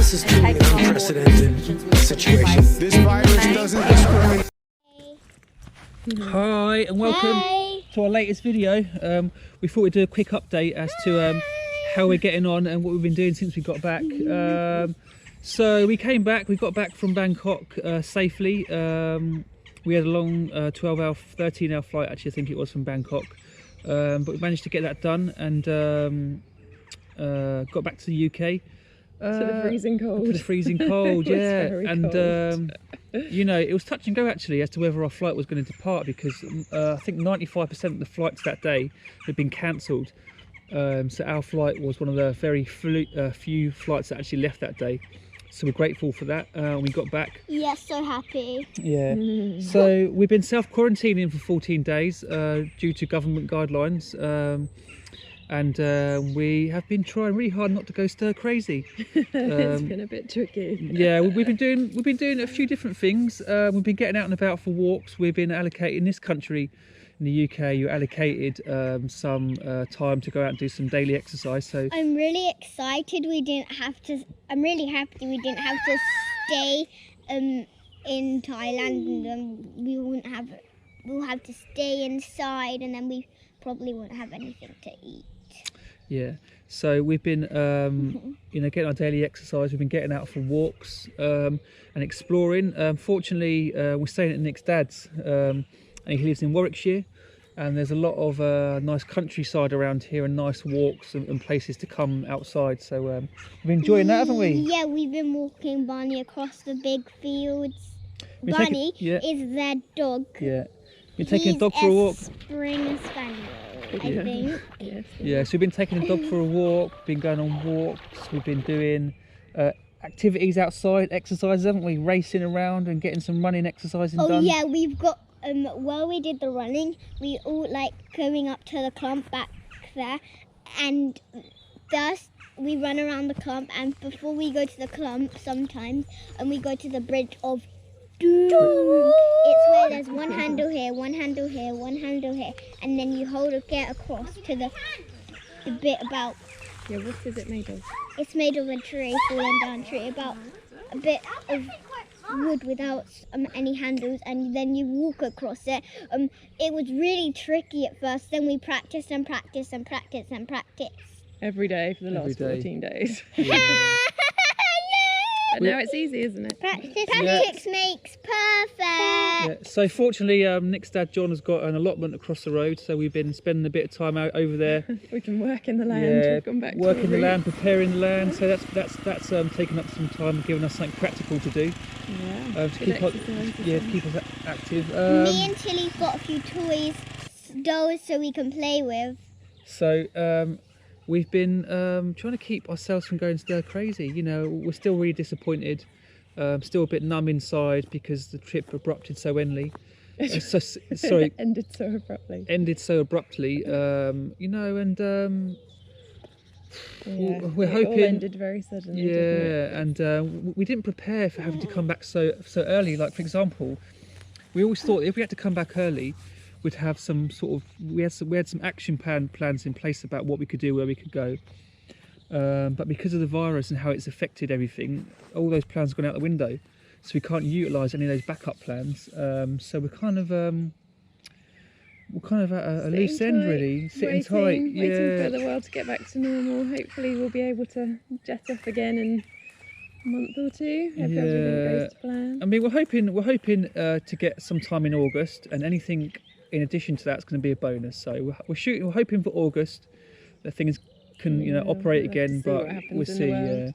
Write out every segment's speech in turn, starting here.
This is truly an unprecedented situation. This virus doesn't discriminate. Hi and welcome to our latest video. We thought we'd do a quick update as to how we're getting on and what we've been doing since we got back. So we got back from Bangkok safely. We had a long 12-hour, 13-hour flight actually, I think it was, from Bangkok. But we managed to get that done and got back to the UK. To the freezing cold. To the freezing cold, yeah. And cold. you know, it was touch and go actually as to whether our flight was going to depart, because I think 95% of the flights that day had been cancelled. So our flight was one of the very few flights that actually left that day. So we're grateful for that. We got back. Yes, so happy. Yeah. So we've been self-quarantining for 14 days due to government guidelines. And we have been trying really hard not to go stir crazy. It's been a bit tricky. Yeah, we've been doing a few different things. We've been getting out and about for walks. We've been allocated in this country, in the UK, you're allocated some time to go out and do some daily exercise. So I'm really excited. I'm really happy we didn't have to stay in Thailand, and we'll have to stay inside, and then we probably won't have anything to eat. Yeah, so we've been you know, getting our daily exercise. We've been getting out for walks and exploring. Fortunately, we're staying at Nick's dad's, and he lives in Warwickshire, and there's a lot of nice countryside around here and nice walks and places to come outside. So we've been enjoying that, haven't we? Yeah, we've been walking Barney across the big fields. Barney is their dog. Yeah. You're taking a dog for a walk? Springer Spaniel, I think. Yes. Yeah, so we've been taking a dog for a walk, been going on walks, we've been doing activities outside, exercises, haven't we? Racing around and getting some running exercising done. Oh yeah, we've got, while we did the running, we all like going up to the clump back there, and thus we run around the clump, and before we go to the clump sometimes, and we go to the bridge of Doom. It's where there's one handle here, one handle here, one handle here, and then you get across to the bit about. Yeah, what is it made of? It's made of a tree, fallen down tree, about a bit of wood without any handles, and then you walk across it. It was really tricky at first. Then we practiced and practiced and practiced and practiced. Every day for the last 14 days. Yeah. But now it's easy, isn't it? Practice makes perfect. Yeah. So fortunately, Nick's dad John has got an allotment across the road, so we've been spending a bit of time out over there. We can work in the land. Yeah, We've gone back working to the land, preparing the land. So that's taken up some time and given us something practical to do. Yeah. To keep us active. Me and Tilly's got a few toys, dolls, so we can play with. So we've been trying to keep ourselves from going stir crazy. You know, we're still really disappointed, still a bit numb inside because the trip abrupted so endly. Sorry. Ended so abruptly. Ended so abruptly, you know, and we're hoping. It all ended very suddenly. Yeah, didn't it? and we didn't prepare for having to come back so early. Like, for example, we always thought if we had to come back early, we'd have some sort of we had some action plans in place about what we could do, where we could go. But because of the virus and how it's affected everything, all those plans have gone out the window. So we can't utilise any of those backup plans. So we're kind of at a loose end, really, sitting tight. Waiting for the world to get back to normal. Hopefully we'll be able to jet off again in a month or two if everything goes to plan. I mean, we're hoping to get some time in August, and anything in addition to that's going to be a bonus. So we're hoping for August that things can operate again, but we'll see.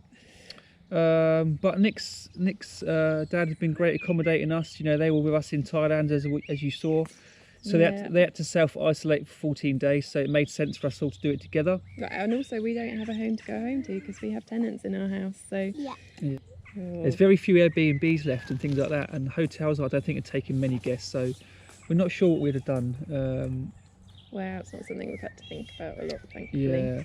But Nick's dad has been great accommodating us. You know, they were with us in Thailand as you saw. So they had to self-isolate for 14 days, so it made sense for us all to do it together. Right, and also we don't have a home to go home to because we have tenants in our house. So yeah. There's very few Airbnbs left and things like that, and hotels I don't think are taking many guests. So we're not sure what we'd have done. Well, it's not something we've had to think about a lot, thankfully. Yeah.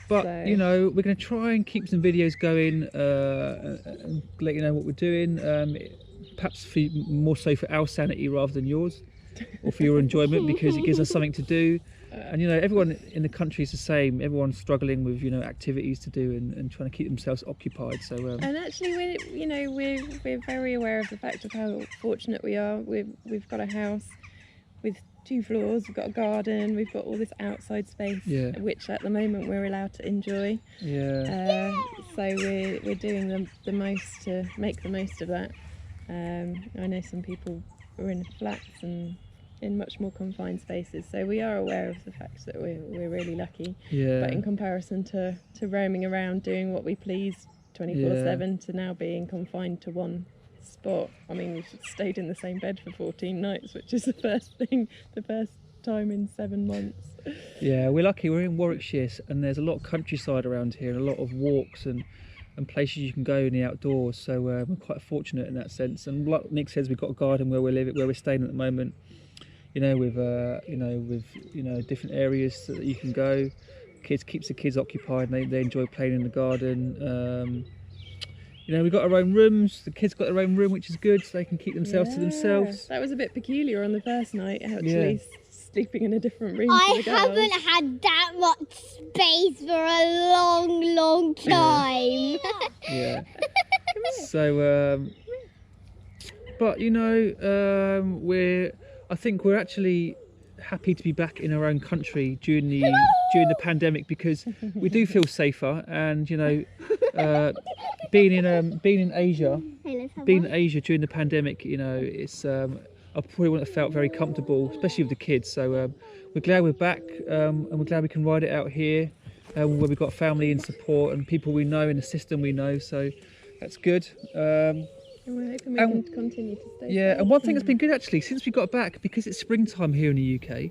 But, you know, we're going to try and keep some videos going and let you know what we're doing. Perhaps more so for our sanity rather than yours, or for your enjoyment, because it gives us something to do. And everyone in the country is the same. Everyone's struggling with activities to do and trying to keep themselves occupied. So and actually we're very aware of the fact of how fortunate we are. We've got a house with 2 floors, we've got a garden, we've got all this outside space, which at the moment we're allowed to enjoy. So we're doing the most to make the most of that. I know some people are in flats and in much more confined spaces, so we are aware of the fact that we're really lucky. But in comparison to roaming around doing what we please 24/7 to now being confined to one spot, I mean, we've stayed in the same bed for 14 nights, which is the first time in 7 months. Yeah, we're lucky. We're in Warwickshire, and there's a lot of countryside around here, and a lot of walks and places you can go in the outdoors. So we're quite fortunate in that sense. And like Nick says, we've got a garden where we're staying at the moment. With different areas that you can go. Keeps the kids occupied. And they enjoy playing in the garden. We've got our own rooms. The kids got their own room, which is good, so they can keep themselves to themselves. That was a bit peculiar on the first night, actually, sleeping in a different room. I haven't had that much space for a long time. Yeah. So, but I think we're actually happy to be back in our own country during the pandemic, because we do feel safer. And being in Asia during the pandemic, it's I probably wouldn't have felt very comfortable, especially with the kids. So we're glad we're back, and we're glad we can ride it out here, where we've got family and support and people we know in the system we know. So that's good. And we're hoping we can continue to stay. Yeah, and one thing that's been good actually, since we got back, because it's springtime here in the UK,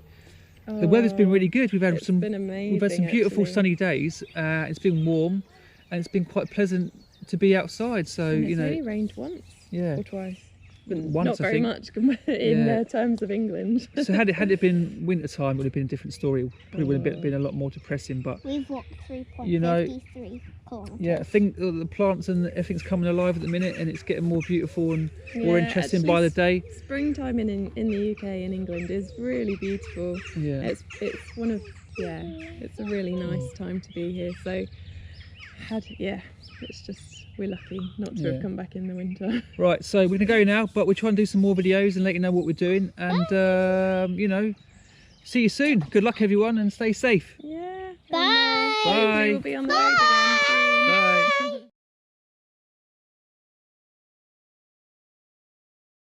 the weather's been really good. We've had some beautiful sunny days. It's been warm, and it's been quite pleasant to be outside. So and it's only rained once or twice. Once, not very much in terms of England. So had it been winter time, it would have been a different story. It probably would have been a lot more depressing. But we've walked 3.53 kilometers. Yeah, I think the plants and everything's coming alive at the minute, and it's getting more beautiful and more interesting by the day. Springtime in the UK and England is really beautiful. Yeah, it's one of it's a really nice time to be here. So it's just, we're lucky not to have come back in the winter. Right, so we're gonna go now, but we'll try and do some more videos and let you know what we're doing. And see you soon. Good luck everyone, and stay safe. Yeah. Bye. Bye. We'll be on the road again soon.